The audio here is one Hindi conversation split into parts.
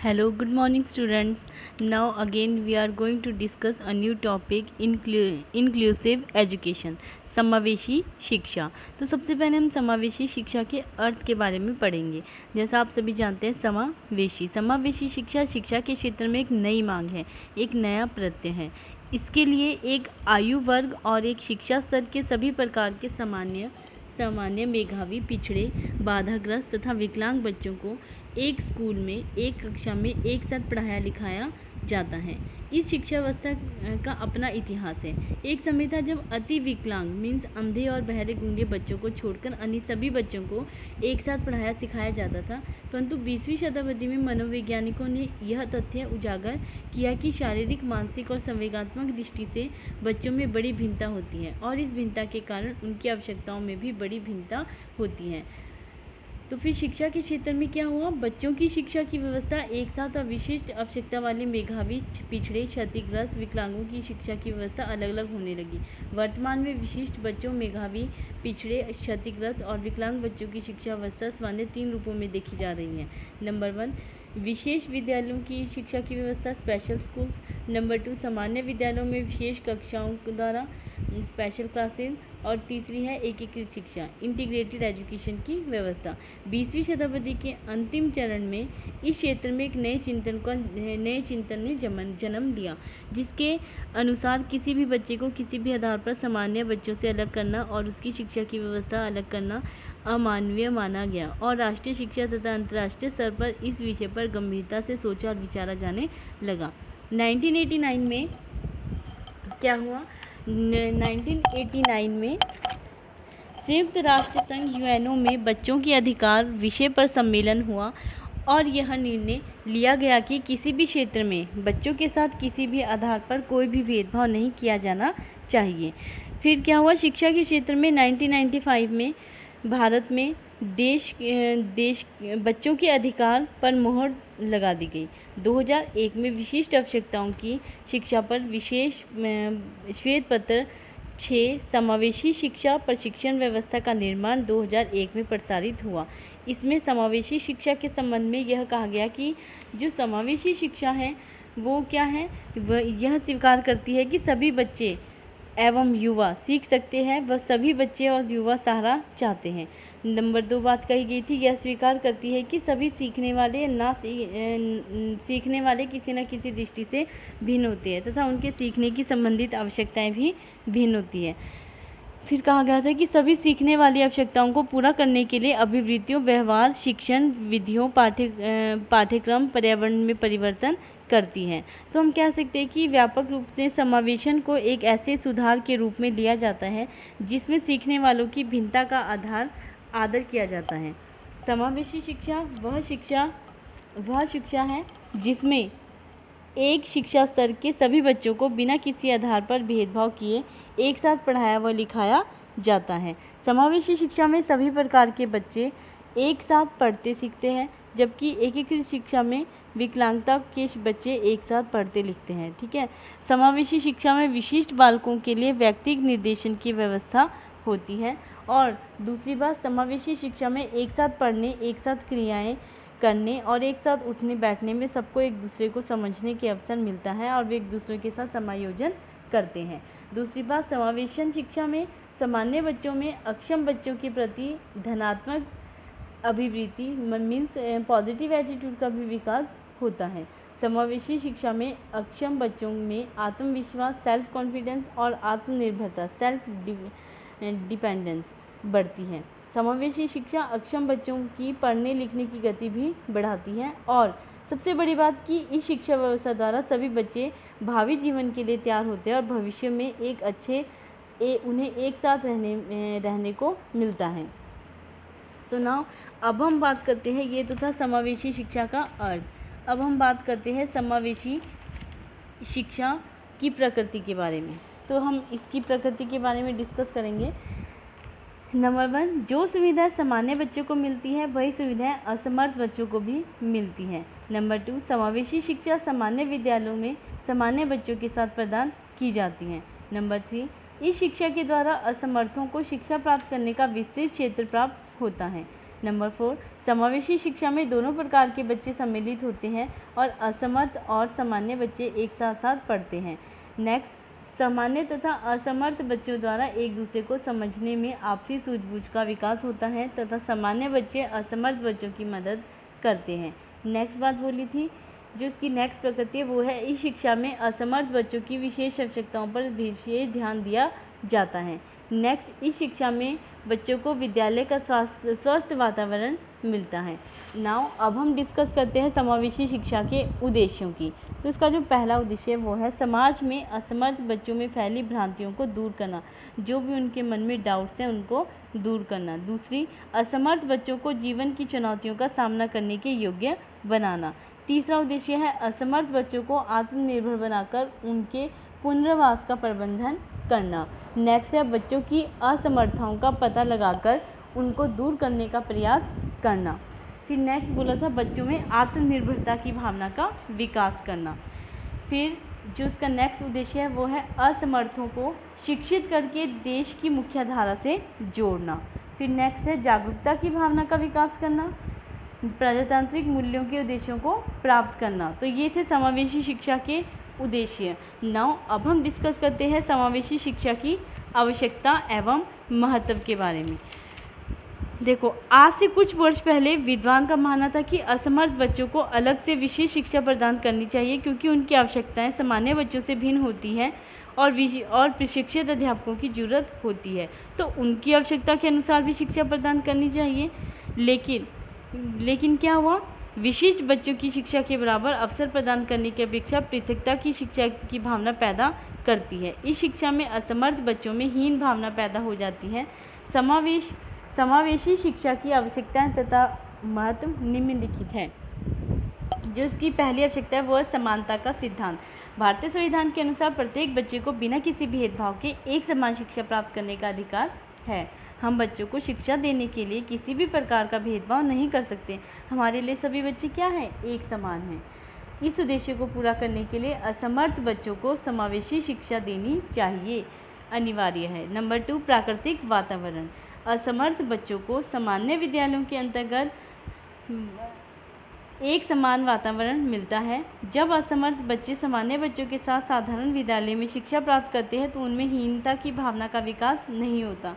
Hello, good morning students. Now again we are going to discuss a new topic inclusive education, समावेशी शिक्षा। तो सबसे पहले हम समावेशी शिक्षा के अर्थ के बारे में पढ़ेंगे। जैसा आप सभी जानते हैं, समावेशी शिक्षा शिक्षा के क्षेत्र में एक नई मांग है, एक नया प्रत्यय है। इसके लिए एक आयु वर्ग और एक शिक्षा स्तर के सभी प्रकार के सामान्य मेधावी, पिछड़े, बाधाग्रस्त तथा विकलांग बच्चों को एक स्कूल में एक कक्षा में एक साथ पढ़ाया लिखाया जाता है। इस शिक्षा व्यवस्था का अपना इतिहास है। एक समय था जब अति विकलांग मीन्स अंधे और बहरे गूंगे बच्चों को छोड़कर अन्य सभी बच्चों को एक साथ पढ़ाया सिखाया जाता था, परंतु 20वीं शताब्दी में मनोवैज्ञानिकों ने यह तथ्य उजागर किया कि शारीरिक, मानसिक और संवेगात्मक दृष्टि से बच्चों में बड़ी भिन्नता होती है और इस भिन्नता के कारण उनकी आवश्यकताओं में भी बड़ी भिन्नता होती है। तो फिर शिक्षा के क्षेत्र में क्या हुआ? बच्चों की शिक्षा की व्यवस्था एक साथ और विशिष्ट आवश्यकता वाले मेधावी, पिछड़े, क्षतिग्रस्त, विकलांगों की शिक्षा की व्यवस्था अलग अलग होने लगी। वर्तमान में विशिष्ट बच्चों, मेधावी, पिछड़े, क्षतिग्रस्त और विकलांग बच्चों की शिक्षा व्यवस्था सामान्य 3 रूपों में देखी जा रही है। नंबर 1, विशेष विद्यालयों की शिक्षा की व्यवस्था, स्पेशल स्कूल्स। नंबर 2, सामान्य विद्यालयों में विशेष कक्षाओं द्वारा, स्पेशल क्लासेस। और तीसरी है एकीकृत शिक्षा, इंटीग्रेटेड एजुकेशन की व्यवस्था। 20वीं शताब्दी के अंतिम चरण में इस क्षेत्र में एक नए चिंतन ने जन्म लिया, जिसके अनुसार किसी भी बच्चे को किसी भी आधार पर सामान्य बच्चों से अलग करना और उसकी शिक्षा की व्यवस्था अलग करना अमानवीय माना गया और राष्ट्रीय शिक्षा तथा अंतर्राष्ट्रीय स्तर पर इस विषय पर गंभीरता से सोचा और विचारा जाने लगा। 1989 में क्या हुआ? 1989 में संयुक्त राष्ट्र संघ यूएनओ में बच्चों के अधिकार विषय पर सम्मेलन हुआ और यह निर्णय लिया गया कि किसी भी क्षेत्र में बच्चों के साथ किसी भी आधार पर कोई भी भेदभाव नहीं किया जाना चाहिए। फिर क्या हुआ? शिक्षा के क्षेत्र में 1995 में भारत में बच्चों के अधिकार पर मोहर लगा दी गई। 2001 में विशिष्ट आवश्यकताओं की शिक्षा पर विशेष श्वेत पत्र 6 समावेशी शिक्षा प्रशिक्षण व्यवस्था का निर्माण 2001 में प्रसारित हुआ। इसमें समावेशी शिक्षा के संबंध में यह कहा गया कि जो समावेशी शिक्षा है वो क्या है? वह यह स्वीकार करती है कि सभी बच्चे एवं युवा सीख सकते हैं, वह सभी बच्चे और युवा सहारा चाहते हैं। नंबर 2 बात कही गई थी, यह स्वीकार करती है कि सभी सीखने वाले किसी न किसी दृष्टि से भिन्न होते हैं तथा उनके सीखने की संबंधित आवश्यकताएं भी भिन्न होती है। फिर कहा गया था कि सभी सीखने वाली आवश्यकताओं को पूरा करने के लिए अभिवृत्तियों, व्यवहार, शिक्षण विधियों, पाठ्यक्रम, पर्यावरण में परिवर्तन करती है। तो हम कह सकते हैं कि व्यापक रूप से समावेशन को एक ऐसे सुधार के रूप में लिया जाता है जिसमें सीखने वालों की भिन्नता का आदर किया जाता है। समावेशी शिक्षा वह शिक्षा है जिसमें एक शिक्षा स्तर के सभी बच्चों को बिना किसी आधार पर भेदभाव किए एक साथ पढ़ाया व लिखाया जाता है। समावेशी शिक्षा में सभी प्रकार के बच्चे एक साथ पढ़ते सीखते हैं, जबकि एकीकृत शिक्षा में विकलांगता के बच्चे एक साथ पढ़ते लिखते हैं। ठीक है। समावेशी शिक्षा में विशिष्ट बालकों के लिए व्यक्तिगत निर्देशन की व्यवस्था होती है। और दूसरी बात, समावेशी शिक्षा में एक साथ पढ़ने, एक साथ क्रियाएं करने और एक साथ उठने बैठने में सबको एक दूसरे को समझने के अवसर मिलता है और वे एक दूसरे के साथ समायोजन करते हैं। दूसरी बात, समावेशन शिक्षा में सामान्य बच्चों में अक्षम बच्चों के प्रति धनात्मक अभिवृत्ति मीन्स पॉजिटिव एटीट्यूड का भी विकास होता है। समावेशी शिक्षा में अक्षम बच्चों में आत्मविश्वास, सेल्फ कॉन्फिडेंस और आत्मनिर्भरता, सेल्फ डिपेंडेंस बढ़ती है। समावेशी शिक्षा अक्षम बच्चों की पढ़ने लिखने की गति भी बढ़ाती है और सबसे बड़ी बात कि इस शिक्षा व्यवस्था द्वारा सभी बच्चे भावी जीवन के लिए तैयार होते हैं और भविष्य में उन्हें एक साथ रहने को मिलता है। तो नाउ अब हम बात करते हैं, ये तो था समावेशी शिक्षा का अर्थ। अब हम बात करते हैं समावेशी शिक्षा की प्रकृति के बारे में। तो हम इसकी प्रकृति के बारे में डिस्कस करेंगे। नंबर 1, जो सुविधाएं सामान्य बच्चों को मिलती है वही सुविधाएं असमर्थ बच्चों को भी मिलती हैं। नंबर 2, समावेशी शिक्षा सामान्य विद्यालयों में सामान्य बच्चों के साथ प्रदान की जाती है। नंबर 3, इस शिक्षा के द्वारा असमर्थों को शिक्षा प्राप्त करने का विस्तृत क्षेत्र प्राप्त होता है। नंबर 4, समावेशी शिक्षा में दोनों प्रकार के बच्चे सम्मिलित होते हैं और असमर्थ और सामान्य बच्चे एक साथ साथ पढ़ते हैं। नेक्स्ट, सामान्य तथा असमर्थ बच्चों द्वारा एक दूसरे को समझने में आपसी सूझबूझ का विकास होता है तथा सामान्य बच्चे असमर्थ बच्चों की मदद करते हैं। नेक्स्ट बात बोली थी, जो इसकी नेक्स्ट प्रकृति है वो है, इस शिक्षा में असमर्थ बच्चों की विशेष आवश्यकताओं पर विशेष ध्यान दिया जाता है। नेक्स्ट, इस शिक्षा में बच्चों को विद्यालय का स्वस्थ वातावरण मिलता है। नाउ अब हम डिस्कस करते हैं समावेशी शिक्षा के उद्देश्यों की। तो इसका जो पहला उद्देश्य है वो है समाज में असमर्थ बच्चों में फैली भ्रांतियों को दूर करना, जो भी उनके मन में डाउट्स हैं उनको दूर करना। दूसरी, असमर्थ बच्चों को जीवन की चुनौतियों का सामना करने के योग्य बनाना। तीसरा उद्देश्य है असमर्थ बच्चों को आत्मनिर्भर बनाकर उनके पुनर्वास का प्रबंधन करना। नेक्स्ट है बच्चों की असमर्थताओं का पता लगाकर उनको दूर करने का प्रयास करना। फिर नेक्स्ट बोला था बच्चों में आत्मनिर्भरता की भावना का विकास करना। फिर जो इसका नेक्स्ट उद्देश्य है वो है असमर्थों को शिक्षित करके देश की मुख्य धारा से जोड़ना। फिर नेक्स्ट है जागरूकता की भावना का विकास करना, प्रजातांत्रिक मूल्यों के उद्देश्यों को प्राप्त करना। तो ये थे समावेशी शिक्षा के उद्देश्य। नाउ अब हम डिस्कस करते हैं समावेशी शिक्षा की आवश्यकता एवं महत्व के बारे में। देखो, आज से कुछ वर्ष पहले विद्वान का मानना था कि असमर्थ बच्चों को अलग से विशेष शिक्षा प्रदान करनी चाहिए क्योंकि उनकी आवश्यकताएं सामान्य बच्चों से भिन्न होती हैं और प्रशिक्षित अध्यापकों की जरूरत होती है, तो उनकी आवश्यकता के अनुसार भी शिक्षा प्रदान करनी चाहिए। लेकिन क्या हुआ, विशिष्ट बच्चों की शिक्षा के बराबर अवसर प्रदान करने की अपेक्षा पृथकता की शिक्षा की भावना पैदा करती है। इस शिक्षा में असमर्थ बच्चों में हीन भावना पैदा हो जाती है। समावेशी शिक्षा की आवश्यकताएं तथा महत्व निम्नलिखित है। जो इसकी पहली आवश्यकता है वो है समानता का सिद्धांत। भारतीय संविधान के अनुसार प्रत्येक बच्चे को बिना किसी भेदभाव के एक समान शिक्षा प्राप्त करने का अधिकार है। हम बच्चों को शिक्षा देने के लिए किसी भी प्रकार का भेदभाव नहीं कर सकते। हमारे लिए सभी बच्चे क्या हैं, एक समान हैं। इस उद्देश्य को पूरा करने के लिए असमर्थ बच्चों को समावेशी शिक्षा देनी चाहिए, अनिवार्य है। नंबर 2, प्राकृतिक वातावरण। असमर्थ बच्चों को सामान्य विद्यालयों के अंतर्गत एक समान वातावरण मिलता है। जब असमर्थ बच्चे सामान्य बच्चों के साथ साधारण विद्यालय में शिक्षा प्राप्त करते हैं तो उनमें हीनता की भावना का विकास नहीं होता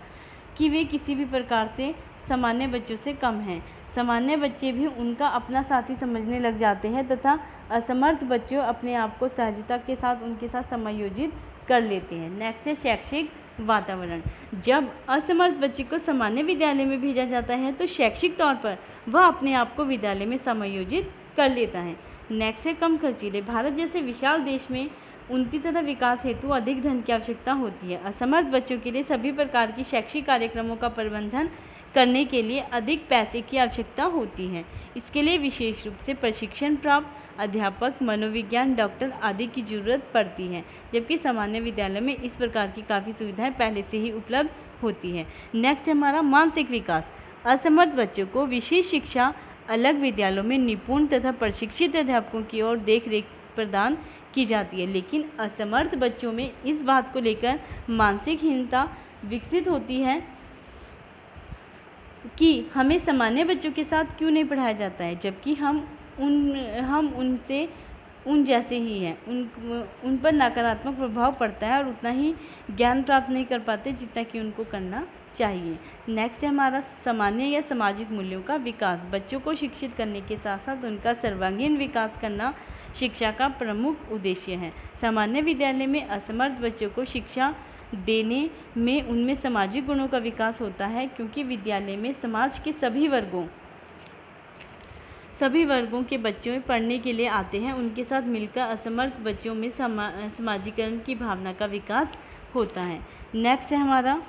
कि वे किसी भी प्रकार से सामान्य बच्चों से कम हैं। सामान्य बच्चे भी उनका अपना साथी समझने लग जाते हैं तथा असमर्थ बच्चे अपने आप को सहजता के साथ उनके साथ समायोजित कर लेते हैं। नेक्स्ट है शैक्षिक वातावरण। जब असमर्थ बच्चे को सामान्य विद्यालय में भेजा जाता है तो शैक्षिक तौर पर वह अपने आप को विद्यालय में समायोजित कर लेता है। नेक्स्ट है कम खर्चीले। भारत जैसे विशाल देश में उन्नति तथा विकास हेतु अधिक धन की आवश्यकता होती है। असमर्थ बच्चों के लिए सभी प्रकार की शैक्षिक कार्यक्रमों का प्रबंधन करने के लिए अधिक पैसे की आवश्यकता होती है। इसके लिए विशेष रूप से प्रशिक्षण प्राप्त अध्यापक, मनोविज्ञान, डॉक्टर आदि की जरूरत पड़ती है, जबकि सामान्य विद्यालय में इस प्रकार की काफ़ी सुविधाएं पहले से ही उपलब्ध होती है। नेक्स्ट है हमारा मानसिक विकास। असमर्थ बच्चों को विशेष शिक्षा अलग विद्यालयों में निपुण तथा प्रशिक्षित अध्यापकों की ओर देखरेख प्रदान की जाती है, लेकिन असमर्थ बच्चों में इस बात को लेकर मानसिक हीनता विकसित होती है कि हमें सामान्य बच्चों के साथ क्यों नहीं पढ़ाया जाता है, जबकि हम उनसे उन जैसे ही हैं। उन पर नकारात्मक प्रभाव पड़ता है और उतना ही ज्ञान प्राप्त नहीं कर पाते जितना कि उनको करना चाहिए। नेक्स्ट है हमारा सामान्य या सामाजिक मूल्यों का विकास। बच्चों को शिक्षित करने के साथ साथ उनका सर्वांगीण विकास करना शिक्षा का प्रमुख उद्देश्य है। सामान्य विद्यालय में असमर्थ बच्चों को शिक्षा देने में उनमें सामाजिक गुणों का विकास होता है, क्योंकि विद्यालय में समाज के सभी वर्गों के बच्चे पढ़ने के लिए आते हैं। उनके साथ मिलकर असमर्थ बच्चों में समाजीकरण की भावना का विकास होता है। नेक्स्ट है हमारा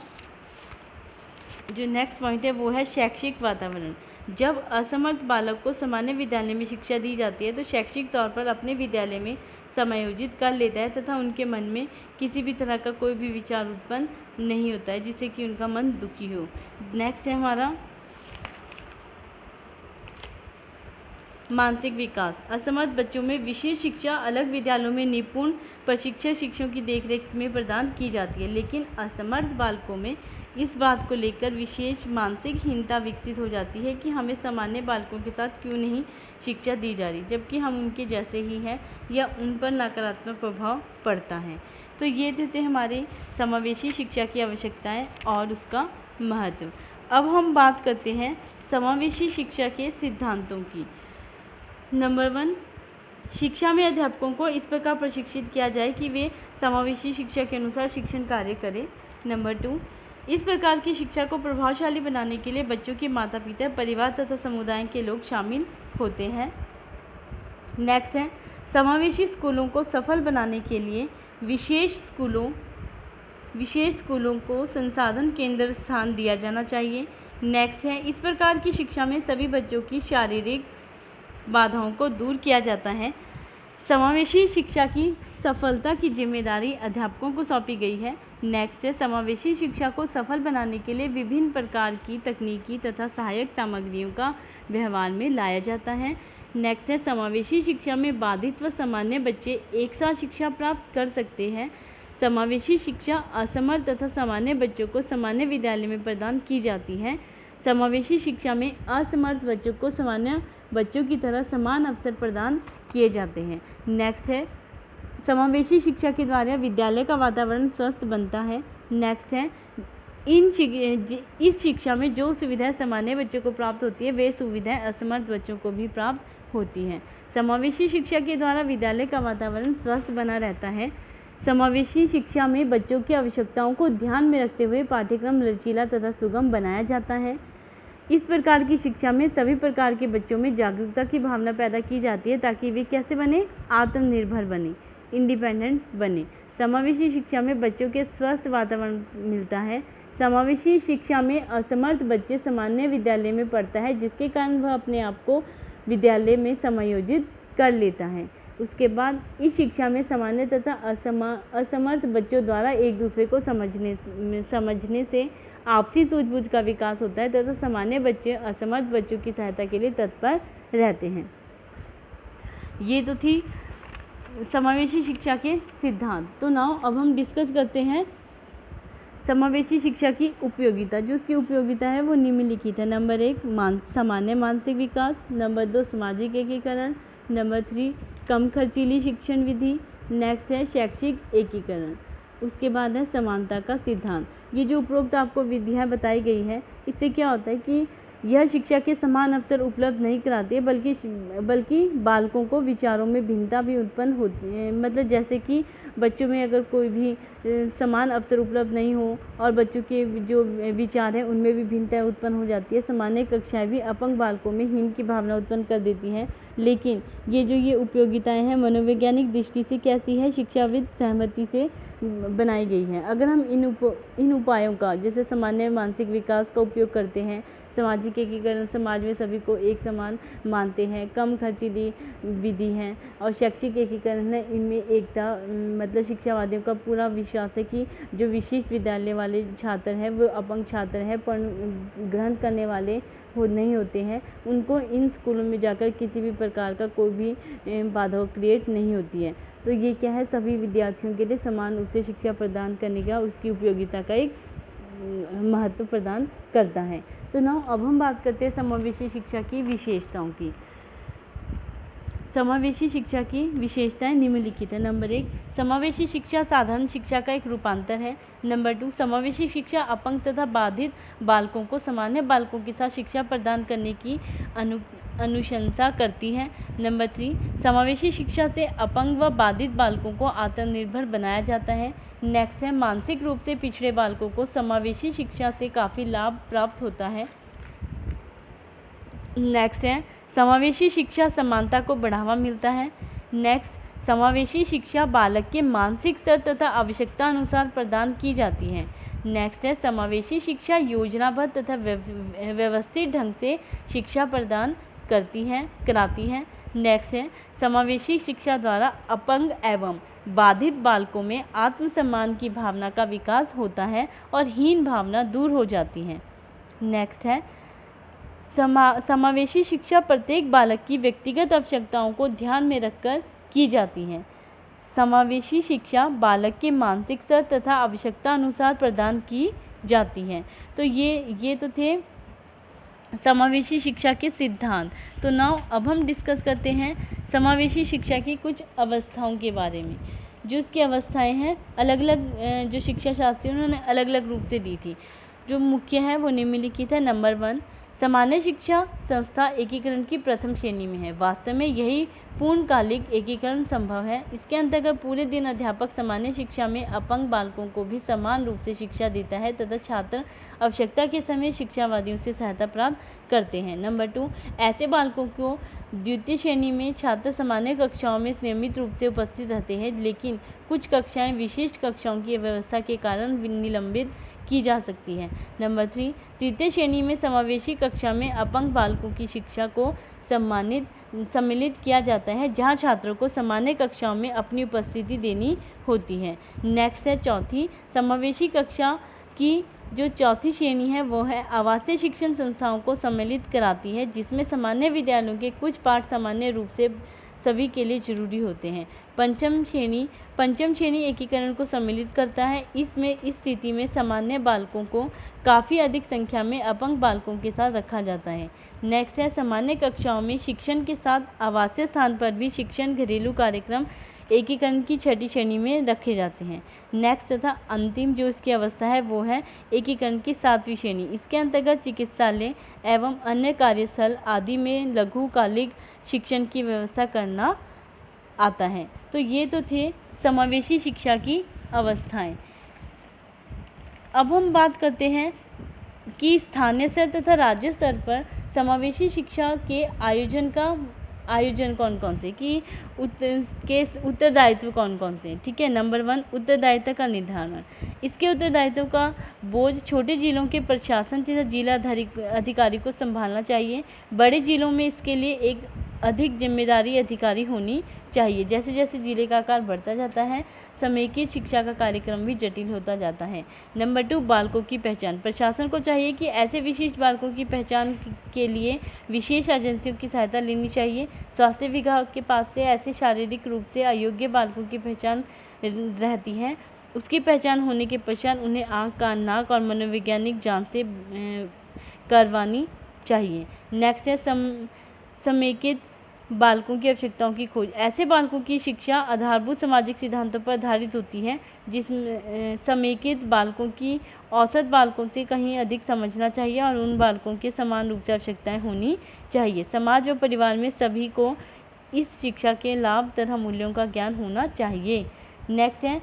जो नेक्स्ट पॉइंट है वो है शैक्षिक वातावरण। जब असमर्थ बालक को सामान्य विद्यालय में शिक्षा दी जाती है तो शैक्षिक तौर पर अपने विद्यालय में समायोजित कर लेता है तथा उनके मन में किसी भी तरह का कोई भी विचार उत्पन्न नहीं होता है जिससे कि उनका मन दुखी हो। नेक्स्ट है हमारा मानसिक विकास। असमर्थ बच्चों में विशेष शिक्षा अलग विद्यालयों में निपुण प्रशिक्षित शिक्षकों की देखरेख में प्रदान की जाती है, लेकिन असमर्थ बालकों में इस बात को लेकर विशेष मानसिक हीनता विकसित हो जाती है कि हमें सामान्य बालकों के साथ क्यों नहीं शिक्षा दी जा रही, जबकि हम उनके जैसे ही हैं, या उन पर नकारात्मक प्रभाव पड़ता है। तो ये थे हमारे समावेशी शिक्षा की आवश्यकताएं और उसका महत्व। अब हम बात करते हैं समावेशी शिक्षा के सिद्धांतों की। नंबर 1, शिक्षा में अध्यापकों को इस प्रकार प्रशिक्षित किया जाए कि वे समावेशी शिक्षा के अनुसार शिक्षण कार्य करें। नंबर 2, इस प्रकार की शिक्षा को प्रभावशाली बनाने के लिए बच्चों के माता पिता, परिवार तथा समुदाय के लोग शामिल होते हैं। नेक्स्ट है, समावेशी स्कूलों को सफल बनाने के लिए विशेष स्कूलों को संसाधन केंद्र स्थान दिया जाना चाहिए। नेक्स्ट है, इस प्रकार की शिक्षा में सभी बच्चों की शारीरिक बाधाओं को दूर किया जाता है। समावेशी शिक्षा की सफलता की जिम्मेदारी अध्यापकों को सौंपी गई है। नेक्स्ट है, समावेशी शिक्षा को सफल बनाने के लिए विभिन्न प्रकार की तकनीकी तथा सहायक सामग्रियों का व्यवहार में लाया जाता है। नेक्स्ट है, समावेशी शिक्षा में बाधित व सामान्य बच्चे एक साथ शिक्षा प्राप्त कर सकते हैं। समावेशी शिक्षा असमर्थ तथा सामान्य बच्चों को सामान्य विद्यालय में प्रदान की जाती है। समावेशी शिक्षा में असमर्थ बच्चों को सामान्य बच्चों की तरह समान अवसर प्रदान किए जाते हैं। नेक्स्ट है, समावेशी शिक्षा के द्वारा विद्यालय का वातावरण स्वस्थ बनता है। नेक्स्ट है, इस शिक्षा में जो सुविधाएं सामान्य बच्चों को प्राप्त होती है, वे सुविधाएं असमर्थ बच्चों को भी प्राप्त होती हैं। समावेशी शिक्षा के द्वारा विद्यालय का वातावरण स्वस्थ बना रहता है। समावेशी शिक्षा में बच्चों की आवश्यकताओं को ध्यान में रखते हुए पाठ्यक्रम लचीला तथा सुगम बनाया जाता है। इस प्रकार की शिक्षा में सभी प्रकार के बच्चों में जागरूकता की भावना पैदा की जाती है, ताकि वे कैसे बने, आत्मनिर्भर बने, इंडिपेंडेंट बने। समावेशी शिक्षा में बच्चों के स्वस्थ वातावरण मिलता है। समावेशी शिक्षा में असमर्थ बच्चे सामान्य विद्यालय में पढ़ता है, जिसके कारण वह अपने आप को विद्यालय में समायोजित कर लेता है। उसके बाद इस शिक्षा में सामान्य तथा असमर्थ बच्चों द्वारा एक दूसरे को समझने से आपसी सूझबूझ का विकास होता है तथा सामान्य बच्चे असमर्थ बच्चों की सहायता के लिए तत्पर रहते हैं। ये तो थी समावेशी शिक्षा के सिद्धांत। तो नाउ अब हम डिस्कस करते हैं समावेशी शिक्षा की उपयोगिता। जो उसकी उपयोगिता है वो निम्नलिखित है। नंबर 1, सामान्य मानसिक विकास। नंबर 2, सामाजिक एकीकरण। नंबर 3, कम खर्चीली शिक्षण विधि। नेक्स्ट है शैक्षिक एकीकरण। उसके बाद है समानता का सिद्धांत। ये जो उपरोक्त आपको विधियाँ बताई गई है, इससे क्या होता है कि यह शिक्षा के समान अवसर उपलब्ध नहीं कराती है, बल्कि बालकों को विचारों में भिन्नता भी उत्पन्न होती है। मतलब जैसे कि बच्चों में अगर कोई भी समान अवसर उपलब्ध नहीं हो और बच्चों के जो विचार हैं उनमें भी भिन्नता उत्पन्न हो जाती है। सामान्य कक्षाएं भी अपंग बालकों में हीन की भावना उत्पन्न कर देती हैं। लेकिन ये उपयोगिताएं हैं मनोवैज्ञानिक दृष्टि से कैसी है, शिक्षाविद सहमति से बनाई गई है। अगर हम इन उपायों का, जैसे सामान्य मानसिक विकास का उपयोग करते हैं, सामाजिक एकीकरण, समाज में सभी को एक समान मानते हैं, कम खर्चीली विधि है, और शैक्षिक एकीकरण है, इनमें एकता, मतलब शिक्षावादियों का पूरा विश्वास है कि जो विशिष्ट विद्यालय वाले छात्र हैं वो अपंग छात्र हैं, पर ग्रहण करने वाले नहीं होते हैं, उनको इन स्कूलों में जाकर किसी भी प्रकार का कोई भी बाधा क्रिएट नहीं होती है। तो ये क्या है, सभी विद्यार्थियों के लिए समान रूप से शिक्षा प्रदान करने का, उसकी उपयोगिता का एक महत्व प्रदान करता है। तो नाउ अब हम बात करते हैं समावेशी शिक्षा की विशेषताओं की। समावेशी शिक्षा की विशेषताएं निम्नलिखित है। नंबर 1, समावेशी शिक्षा साधारण शिक्षा का एक रूपांतर है। नंबर 2, समावेशी शिक्षा अपंग तथा बाधित बालकों को सामान्य बालकों के साथ शिक्षा प्रदान करने की अनुशंसा करती है। नंबर 3, समावेशी शिक्षा से अपंग व बाधित बालकों को आत्मनिर्भर बनाया जाता है। नेक्स्ट है, मानसिक रूप से पिछड़े बालकों को समावेशी शिक्षा से काफ़ी लाभ प्राप्त होता है। नेक्स्ट है, समावेशी शिक्षा समानता को बढ़ावा मिलता है। नेक्स्ट, समावेशी शिक्षा बालक के मानसिक स्तर तथा आवश्यकता अनुसार प्रदान की जाती है। नेक्स्ट है, समावेशी शिक्षा योजनाबद्ध तथा व्यवस्थित ढंग से शिक्षा प्रदान कराती है। नेक्स्ट है, समावेशी शिक्षा द्वारा अपंग एवं बाधित बालकों में आत्मसम्मान की भावना का विकास होता है और हीन भावना दूर हो जाती है। नेक्स्ट है, समावेशी शिक्षा प्रत्येक बालक की व्यक्तिगत आवश्यकताओं को ध्यान में रखकर की जाती है। समावेशी शिक्षा बालक के मानसिक स्तर तथा आवश्यकता अनुसार प्रदान की जाती है। तो ये तो थे समावेशी शिक्षा के सिद्धांत। तो नाउ अब हम डिस्कस करते हैं समावेशी शिक्षा की कुछ अवस्थाओं के बारे में। जो इसकी अवस्थाएं हैं अलग अलग जो शिक्षा शास्त्रियों ने उन्होंने अलग अलग रूप से दी थी। जो मुख्य है वो निम्नलिखित है। नंबर 1, सामान्य शिक्षा संस्था एकीकरण की प्रथम श्रेणी में है। वास्तव में यही पूर्णकालिक एकीकरण संभव है। इसके अंतर्गत पूरे दिन अध्यापक सामान्य शिक्षा में अपंग बालकों को भी समान रूप से शिक्षा देता है तथा छात्र आवश्यकता के समय शिक्षावादियों से सहायता प्राप्त करते हैं। नंबर 2, ऐसे बालकों को द्वितीय श्रेणी में छात्र सामान्य कक्षाओं में नियमित रूप से उपस्थित रहते हैं, लेकिन कुछ कक्षाएं विशिष्ट कक्षाओं की व्यवस्था के कारण निलंबित की जा सकती है। नंबर 3, तृतीय श्रेणी में समावेशी कक्षा में अपंग बालकों की शिक्षा को सम्मिलित किया जाता है, जहां छात्रों को सामान्य कक्षाओं में अपनी उपस्थिति देनी होती है। नेक्स्ट है चौथी, समावेशी कक्षा की जो चौथी श्रेणी है वो है आवासीय शिक्षण संस्थाओं को सम्मिलित कराती है, जिसमें सामान्य विद्यालयों के कुछ पाठ सामान्य रूप से सभी के लिए जरूरी होते हैं। पंचम श्रेणी एकीकरण को सम्मिलित करता है। इसमें इस स्थिति में सामान्य बालकों को काफ़ी अधिक संख्या में अपंग बालकों के साथ रखा जाता है। नेक्स्ट है सामान्य कक्षाओं में शिक्षण के साथ आवासीय स्थान पर भी शिक्षण घरेलू कार्यक्रम एकीकरण की छठी श्रेणी में रखे जाते हैं। नेक्स्ट तथा अंतिम जो इसकी अवस्था है वो है एकीकरण की 7वीं श्रेणी। इसके अंतर्गत चिकित्सालय एवं अन्य कार्यस्थल आदि में लघुकालिक शिक्षण की व्यवस्था करना आता है। तो ये तो थे समावेशी शिक्षा की अवस्थाएं। अब हम बात करते हैं कि स्थानीय स्तर तथा राज्य स्तर पर समावेशी शिक्षा के आयोजन कौन कौन से कि उत्तरदायित्व कौन कौन से। ठीक है। नंबर 1, उत्तरदायित्व का निर्धारण। इसके उत्तरदायित्व का बोझ छोटे जिलों के प्रशासन तथा जिला अधिकारी को संभालना चाहिए। बड़े जिलों में इसके लिए एक अधिक जिम्मेदारी अधिकारी होनी चाहिए। जैसे जैसे जिले का आकार बढ़ता जाता है समेकित शिक्षा का कार्यक्रम भी जटिल होता जाता है। नंबर 2, बालकों की पहचान। प्रशासन को चाहिए कि ऐसे विशिष्ट बालकों की पहचान के लिए विशेष एजेंसियों की सहायता लेनी चाहिए। स्वास्थ्य विभाग के पास से ऐसे शारीरिक रूप से अयोग्य बालकों की पहचान रहती है। उसकी पहचान होने के पश्चात उन्हें आँख, कान, नाक और मनोवैज्ञानिक जांच से करवानी चाहिए। नेक्स्ट है समेकित बालकों की आवश्यकताओं की खोज। ऐसे बालकों की शिक्षा आधारभूत सामाजिक सिद्धांतों पर आधारित होती है, जिसमें समेकित बालकों की औसत बालकों से कहीं अधिक समझना चाहिए और उन बालकों के समान रूप से आवश्यकताएं होनी चाहिए। समाज व परिवार में सभी को इस शिक्षा के लाभ तथा मूल्यों का ज्ञान होना चाहिए। नेक्स्ट है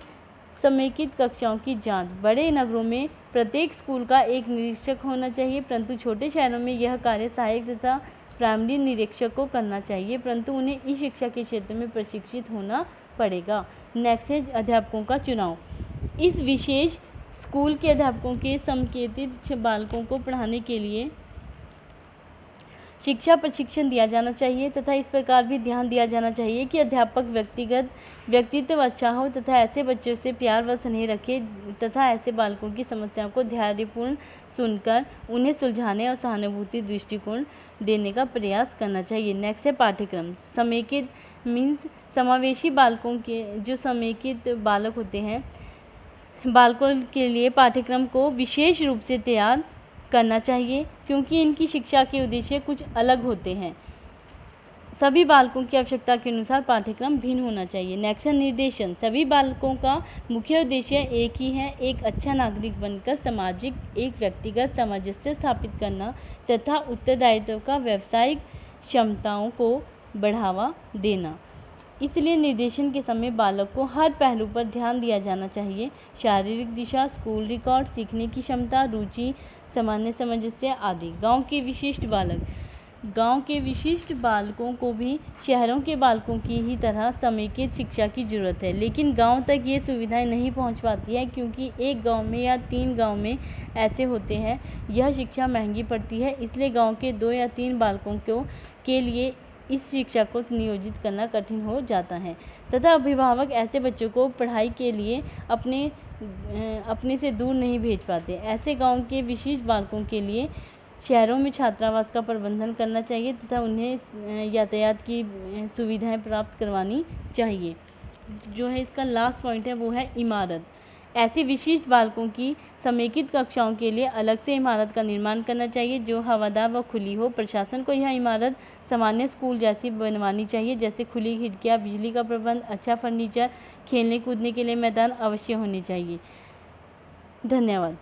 समेकित कक्षाओं की जांच। बड़े नगरों में प्रत्येक स्कूल का एक निरीक्षक होना चाहिए, परंतु छोटे शहरों में यह कार्य सहायक तथा प्राइमरी निरीक्षक को करना चाहिए, परंतु उन्हें इस शिक्षा के क्षेत्र में प्रशिक्षित होना पड़ेगा। नेक्स्ट है अध्यापकों का चुनाव। इस विशेष स्कूल के अध्यापकों के समेकित बालकों को पढ़ाने के लिए शिक्षा प्रशिक्षण दिया जाना चाहिए तथा इस प्रकार भी ध्यान दिया जाना चाहिए कि अध्यापक व्यक्तित्व अच्छा हो तथा ऐसे बच्चों से प्यार व स्नेह रखे तथा ऐसे बालकों की समस्याओं को धैर्यपूर्ण सुनकर उन्हें सुलझाने और सहानुभूति दृष्टिकोण देने का प्रयास करना चाहिए। नेक्स्ट है पाठ्यक्रम। समेकित मीन्स समावेशी बालकों के जो समेकित बालक होते हैं बालकों के लिए पाठ्यक्रम को विशेष रूप से तैयार करना चाहिए, क्योंकि इनकी शिक्षा के उद्देश्य कुछ अलग होते हैं। सभी बालकों की आवश्यकता के अनुसार पाठ्यक्रम भिन्न होना चाहिए। नेक्स्ट है निर्देशन। सभी बालकों का मुख्य उद्देश्य एक ही है, एक अच्छा नागरिक बनकर सामाजिक एक व्यक्तिगत सामंजस्य स्थापित करना तथा उत्तरदायित्व का व्यावसायिक क्षमताओं को बढ़ावा देना। इसलिए निर्देशन के समय बालक को हर पहलू पर ध्यान दिया जाना चाहिए। शारीरिक दिशा, स्कूल रिकॉर्ड, सीखने की क्षमता, रुचि, सामान्य सामंजस्य आदि। गांव के विशिष्ट बालकों को भी शहरों के बालकों की ही तरह समेकित शिक्षा की जरूरत है, लेकिन गांव तक ये सुविधाएं नहीं पहुंच पाती है, क्योंकि एक गांव में या 3 गांव में ऐसे होते हैं। यह शिक्षा महंगी पड़ती है, इसलिए गांव के 2 या 3 बालकों के लिए इस शिक्षा को नियोजित करना कठिन हो जाता है तथा अभिभावक ऐसे बच्चों को पढ़ाई के लिए अपने से दूर नहीं भेज पाते। ऐसे गांव के विशिष्ट बालकों के लिए शहरों में छात्रावास का प्रबंधन करना चाहिए तथा उन्हें यातायात की सुविधाएं प्राप्त करवानी चाहिए। जो है इसका लास्ट पॉइंट है वो है इमारत। ऐसी विशिष्ट बालकों की समेकित कक्षाओं के लिए अलग से इमारत का निर्माण करना चाहिए जो हवादार व खुली हो। प्रशासन को यह इमारत सामान्य स्कूल जैसी बनवानी चाहिए, जैसे खुली खिड़कियाँ, बिजली का प्रबंध, अच्छा फर्नीचर, खेलने कूदने के लिए मैदान अवश्य होने चाहिए। धन्यवाद।